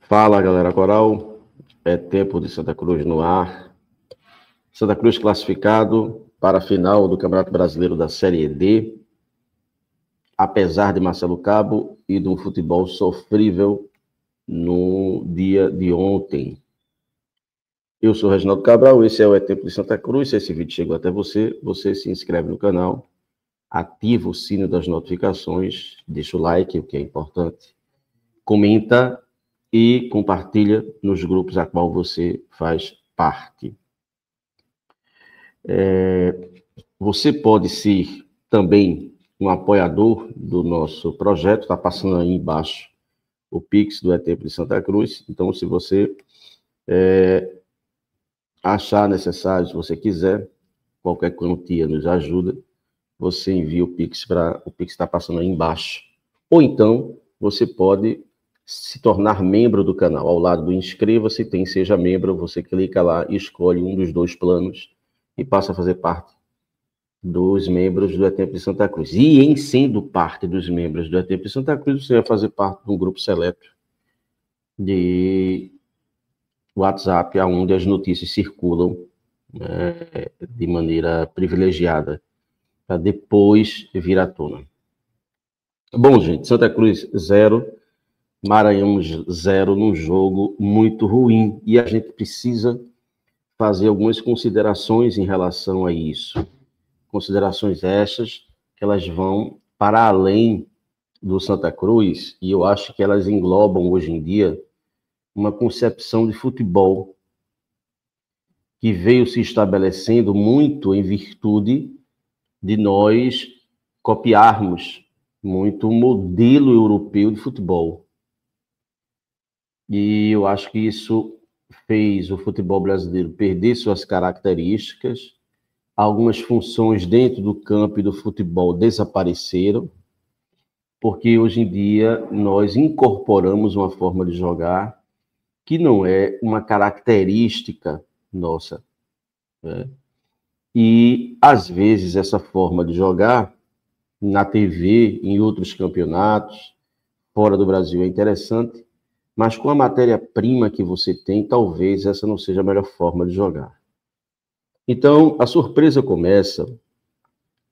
Fala, galera coral. É tempo de Santa Cruz no ar. Santa Cruz classificado para a final do Campeonato Brasileiro da Série D. Apesar de Marcelo Cabo e de um futebol sofrível no dia de ontem. Eu sou Reginaldo Cabral, esse é o É Tempo de Santa Cruz. Se esse vídeo chegou até você, você se inscreve no canal, ativa o sino das notificações, deixa o like, o que é importante, comenta e compartilha nos grupos a qual você faz parte. Você pode ser também um apoiador do nosso projeto, está passando aí embaixo o Pix do É Tempo de Santa Cruz. Então, se você achar necessário, se você quiser, qualquer quantia nos ajuda, você envia o Pix para o Pix está passando aí embaixo. Ou então, você pode se tornar membro do canal. Ao lado do inscreva-se, tem Seja Membro, você clica lá e escolhe um dos dois planos e passa a fazer parte dos membros do É Tempo de Santa Cruz. E em sendo parte dos membros do É Tempo de Santa Cruz, você vai fazer parte de um grupo seleto de WhatsApp, onde as notícias circulam de maneira privilegiada, para depois vir à tona. Bom, gente, Santa Cruz 0, Maranhão 0, num jogo muito ruim. E a gente precisa fazer algumas considerações em relação a isso. Considerações essas que elas vão para além do Santa Cruz, e eu acho que elas englobam hoje em dia uma concepção de futebol que veio se estabelecendo muito em virtude de nós copiarmos muito o modelo europeu de futebol. E eu acho que isso fez o futebol brasileiro perder suas características. Algumas funções dentro do campo e do futebol desapareceram, porque hoje em dia nós incorporamos uma forma de jogar que não é uma característica nossa, né? E, às vezes, essa forma de jogar na TV, em outros campeonatos, fora do Brasil, é interessante, mas com a matéria-prima que você tem, talvez essa não seja a melhor forma de jogar. Então, a surpresa começa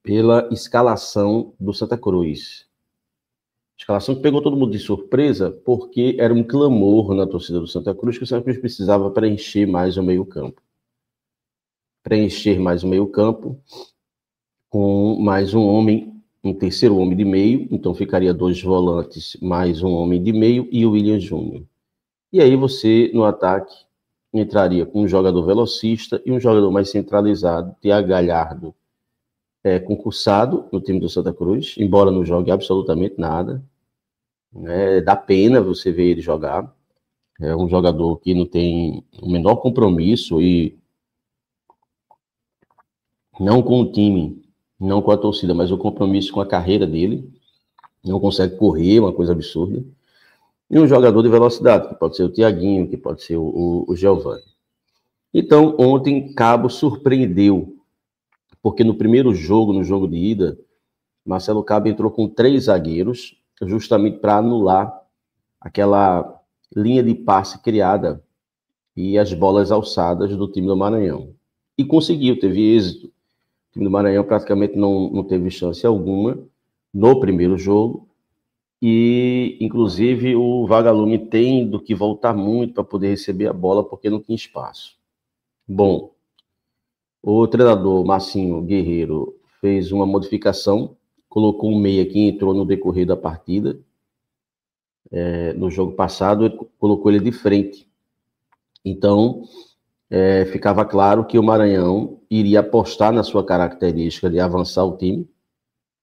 pela escalação do Santa Cruz. Escalação que pegou todo mundo de surpresa, porque era um clamor na torcida do Santa Cruz que o Santa Cruz precisava preencher mais o meio-campo. Preencher mais o meio-campo com mais um homem, um terceiro homem de meio, então ficaria 2 volantes, mais um homem de meio e o William Júnior. E aí você, no ataque, entraria com um jogador velocista e um jogador mais centralizado, Thiago Galhardo, concursado no time do Santa Cruz, embora não jogue absolutamente nada. Dá pena você ver ele jogar. É um jogador que não tem o menor compromisso e não com o time, não com a torcida, mas o compromisso com a carreira dele. Não consegue correr, uma coisa absurda. E um jogador de velocidade, que pode ser o Thiaguinho, que pode ser o Giovani. Então, ontem, Cabo surpreendeu, porque no primeiro jogo, no jogo de ida, Marcelo Cabo entrou com 3 zagueiros, justamente para anular aquela linha de passe criada e as bolas alçadas do time do Maranhão. E conseguiu, teve êxito. O time do Maranhão praticamente não teve chance alguma no primeiro jogo. E, inclusive, o Vagalume tem do que voltar muito para poder receber a bola, porque não tinha espaço. Bom, o treinador Marcinho Guerreiro fez uma modificação, colocou um meia que entrou no decorrer da partida. No jogo passado, ele colocou ele de frente. Então, ficava claro que o Maranhão iria apostar na sua característica de avançar o time,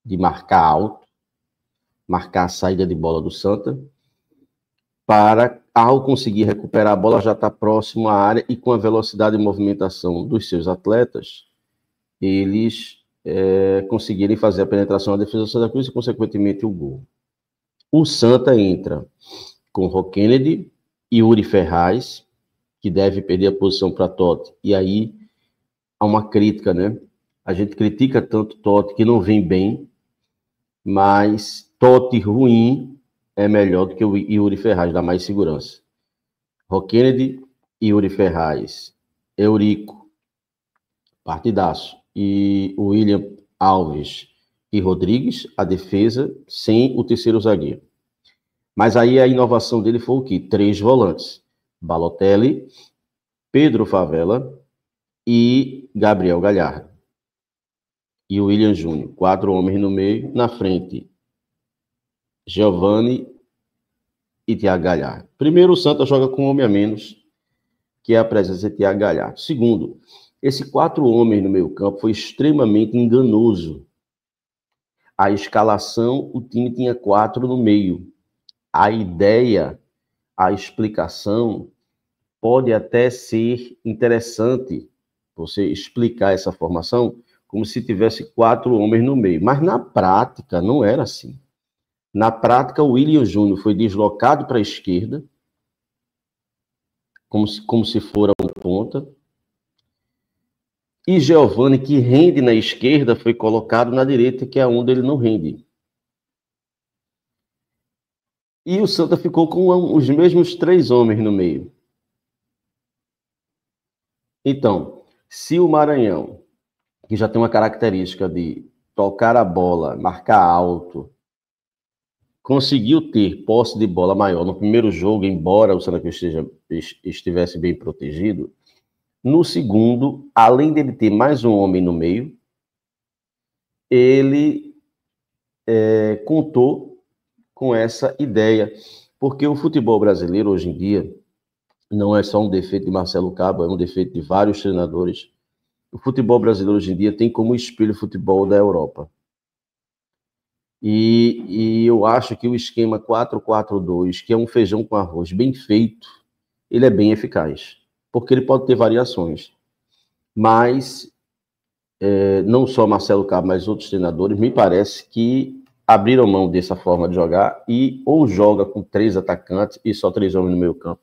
de marcar alto, marcar a saída de bola do Santa, para, ao conseguir recuperar a bola, já estar próximo à área e com a velocidade de movimentação dos seus atletas, eles conseguirem fazer a penetração na defesa do Santa Cruz e, consequentemente, o gol. O Santa entra com o Kennedy e Uri Ferraz, que deve perder a posição para Totti. E aí há uma crítica, né? A gente critica tanto Totti, que não vem bem, mas Totti ruim é melhor do que o Yuri Ferraz, dá mais segurança. Roquenedy, Yuri Ferraz, Eurico, partidaço, e William Alves e Rodrigues, a defesa, sem o terceiro zagueiro. Mas aí a inovação dele foi o quê? 3 volantes. Balotelli, Pedro Favela e Gabriel Galhardo. E o William Júnior. 4 homens no meio, na frente, Giovani e Thiago Galhardo. Primeiro, o Santa joga com um homem a menos, que é a presença de Thiago Galhardo. Segundo, esse 4 homens no meio campo foi extremamente enganoso. A escalação, o time tinha 4 no meio. A ideia, a explicação, pode até ser interessante você explicar essa formação como se tivesse 4 homens no meio. Mas na prática não era assim. Na prática, o William Júnior foi deslocado para a esquerda, como se fora um ponta. E Giovani, que rende na esquerda, foi colocado na direita, que é onde ele não rende. E o Santa ficou com os mesmos 3 homens no meio. Então, se o Maranhão, que já tem uma característica de tocar a bola, marcar alto, conseguiu ter posse de bola maior no primeiro jogo, embora o Santa Cruz estivesse bem protegido, no segundo, além dele ter mais um homem no meio, ele contou com essa ideia, porque o futebol brasileiro hoje em dia não é só um defeito de Marcelo Cabo, é um defeito de vários treinadores. O futebol brasileiro hoje em dia tem como espelho o futebol da Europa. E eu acho que o esquema 4-4-2, que é um feijão com arroz bem feito, ele é bem eficaz, porque ele pode ter variações. Mas não só Marcelo Cabo, mas outros treinadores, me parece que abriram mão dessa forma de jogar e ou joga com 3 atacantes e só 3 homens no meio campo,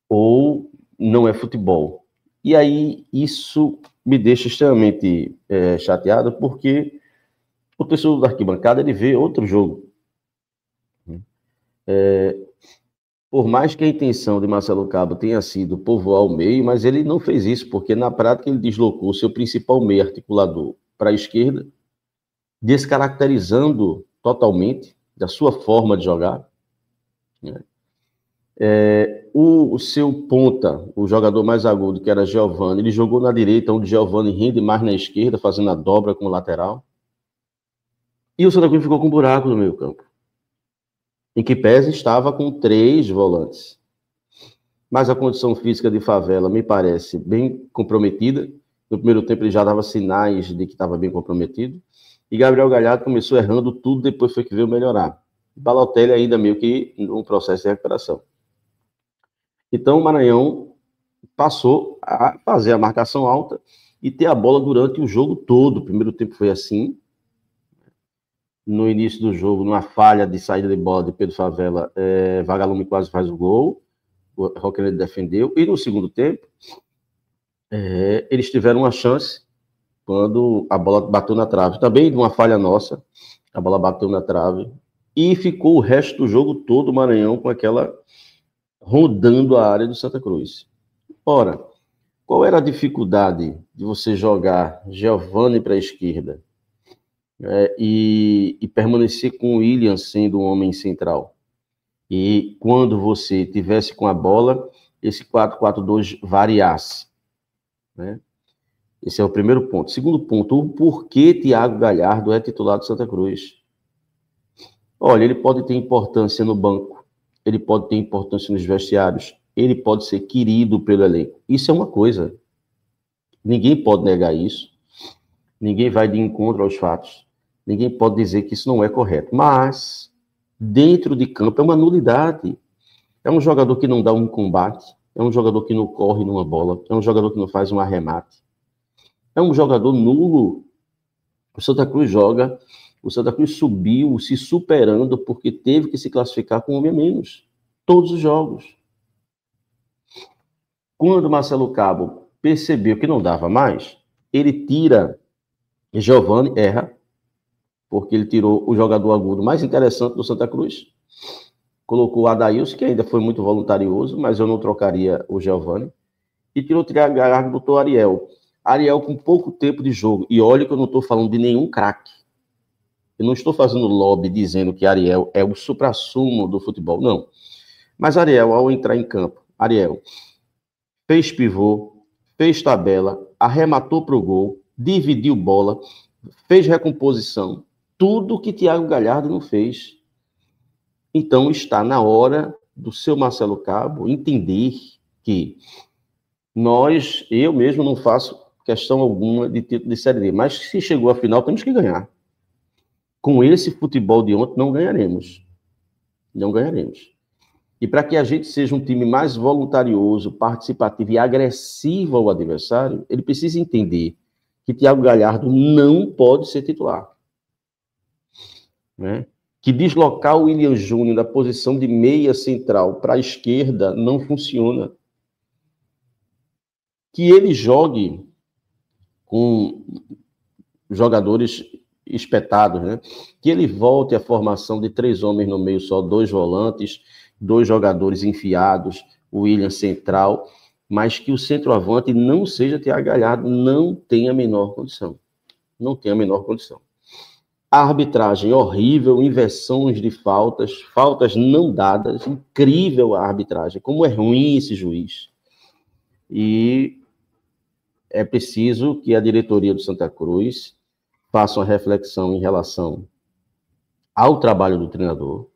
ou não é futebol. E aí isso me deixa extremamente chateado, porque o torcedor da arquibancada, ele vê outro jogo. Por mais que a intenção de Marcelo Cabo tenha sido povoar o meio, mas ele não fez isso, porque na prática ele deslocou seu principal meio articulador para a esquerda, descaracterizando totalmente da sua forma de jogar. O seu ponta, o jogador mais agudo, que era Giovani, ele jogou na direita, onde Giovani rende mais na esquerda, fazendo a dobra com o lateral. E o Santa Cruz ficou com um buraco no meio campo, em que pese estava com 3 volantes. Mas a condição física de Favela me parece bem comprometida. No primeiro tempo ele já dava sinais de que estava bem comprometido. E Gabriel Galhardo começou errando tudo, depois foi que veio melhorar. Balotelli ainda meio que no processo de recuperação. Então o Maranhão passou a fazer a marcação alta e ter a bola durante o jogo todo. O primeiro tempo foi assim. No início do jogo, numa falha de saída de bola de Pedro Favela, Vagalume quase faz o gol, o Roquenedy defendeu, e no segundo tempo, eles tiveram uma chance quando a bola bateu na trave. Também de uma falha nossa, a bola bateu na trave, e ficou o resto do jogo todo o Maranhão com aquela rodando a área do Santa Cruz. Ora, qual era a dificuldade de você jogar Giovani para a esquerda? E permanecer com o William sendo um homem central. E quando você tivesse com a bola, esse 4-4-2 variasse. Né? Esse é o primeiro ponto. Segundo ponto, o porquê Thiago Galhardo é titular do Santa Cruz. Olha, ele pode ter importância no banco, ele pode ter importância nos vestiários, ele pode ser querido pelo elenco. Isso é uma coisa. Ninguém pode negar isso. Ninguém vai de encontro aos fatos. Ninguém pode dizer que isso não é correto. Mas, dentro de campo, é uma nulidade. É um jogador que não dá um combate. É um jogador que não corre numa bola. É um jogador que não faz um arremate. É um jogador nulo. O Santa Cruz joga. O Santa Cruz subiu se superando porque teve que se classificar com um homem a menos. Todos os jogos. Quando Marcelo Cabo percebeu que não dava mais, ele tira Giovani, erra, porque ele tirou o jogador agudo mais interessante do Santa Cruz. colocou o Adailson, que ainda foi muito voluntarioso, mas eu não trocaria o Giovani, e tirou o Thiago Galhardo e botou o Ariel. Ariel com pouco tempo de jogo, e olha que eu não estou falando de nenhum craque. Eu não estou fazendo lobby dizendo que Ariel é o suprassumo do futebol, não. Mas Ariel, ao entrar em campo, Ariel fez pivô, fez tabela, arrematou para o gol, dividiu bola, fez recomposição, tudo que Thiago Galhardo não fez. Então está na hora do seu Marcelo Cabo entender que eu mesmo não faço questão alguma de título de Série D, mas se chegou à final, temos que ganhar. Com esse futebol de ontem, não ganharemos. Não ganharemos. E para que a gente seja um time mais voluntarioso, participativo e agressivo ao adversário, ele precisa entender que Thiago Galhardo não pode ser titular. Né? Que deslocar o William Júnior da posição de meia central para a esquerda não funciona. Que ele jogue com jogadores espetados, né? Que ele volte à formação de 3 homens no meio só, 2 volantes, 2 jogadores enfiados, o William central, mas que o centroavante não seja Thiago Galhardo, não tem a menor condição. Não tem a menor condição. A arbitragem horrível, inversões de faltas não dadas, incrível a arbitragem, como é ruim esse juiz. E é preciso que a diretoria do Santa Cruz faça uma reflexão em relação ao trabalho do treinador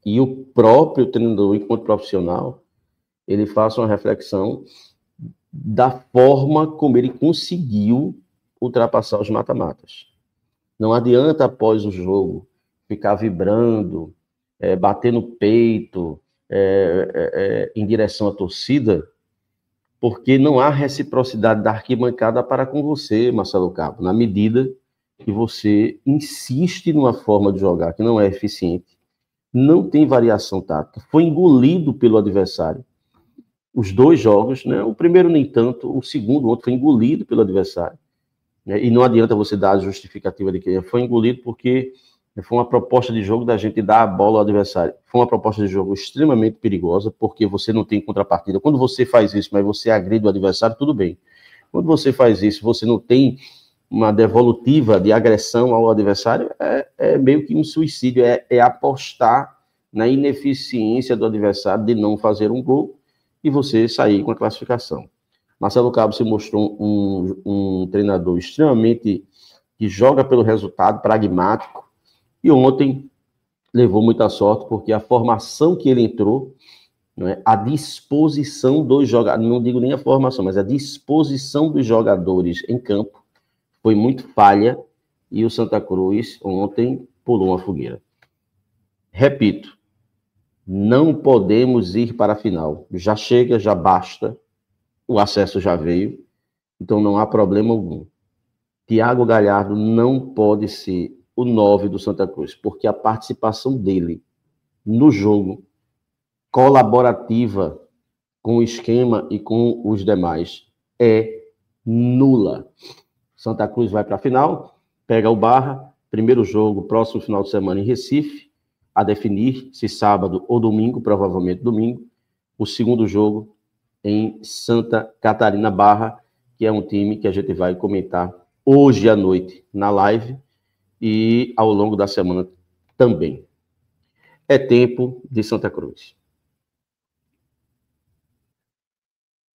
e o próprio treinador, enquanto profissional, ele faça uma reflexão da forma como ele conseguiu ultrapassar os mata-matas. Não adianta, após o jogo, ficar vibrando, bater no peito, em direção à torcida, porque não há reciprocidade da arquibancada para com você, Marcelo Cabo, na medida que você insiste numa forma de jogar que não é eficiente, não tem variação tática, foi engolido pelo adversário. Os 2 jogos, né? O primeiro nem tanto, o segundo, o outro foi engolido pelo adversário. Né? E não adianta você dar a justificativa de que foi engolido porque foi uma proposta de jogo da gente dar a bola ao adversário. Foi uma proposta de jogo extremamente perigosa, porque você não tem contrapartida. Quando você faz isso, mas você agride o adversário, tudo bem. Quando você faz isso, você não tem uma devolutiva de agressão ao adversário, é meio que um suicídio, é apostar na ineficiência do adversário de não fazer um gol e você sair com a classificação. Marcelo Cabo se mostrou um treinador extremamente que joga pelo resultado, pragmático, e ontem levou muita sorte, porque a formação que ele entrou, né, a disposição dos jogadores, não digo nem a formação, mas a disposição dos jogadores em campo foi muito falha, e o Santa Cruz ontem pulou uma fogueira. Repito, não podemos ir para a final. Já chega, já basta, o acesso já veio, então não há problema algum. Thiago Galhardo não pode ser o 9 do Santa Cruz, porque a participação dele no jogo, colaborativa com o esquema e com os demais, é nula. Santa Cruz vai para a final, pega o Barra, primeiro jogo, próximo final de semana em Recife, a definir se sábado ou domingo, provavelmente domingo. O segundo jogo em Santa Catarina Barra, que é um time que a gente vai comentar hoje à noite na live e ao longo da semana também. É tempo de Santa Cruz.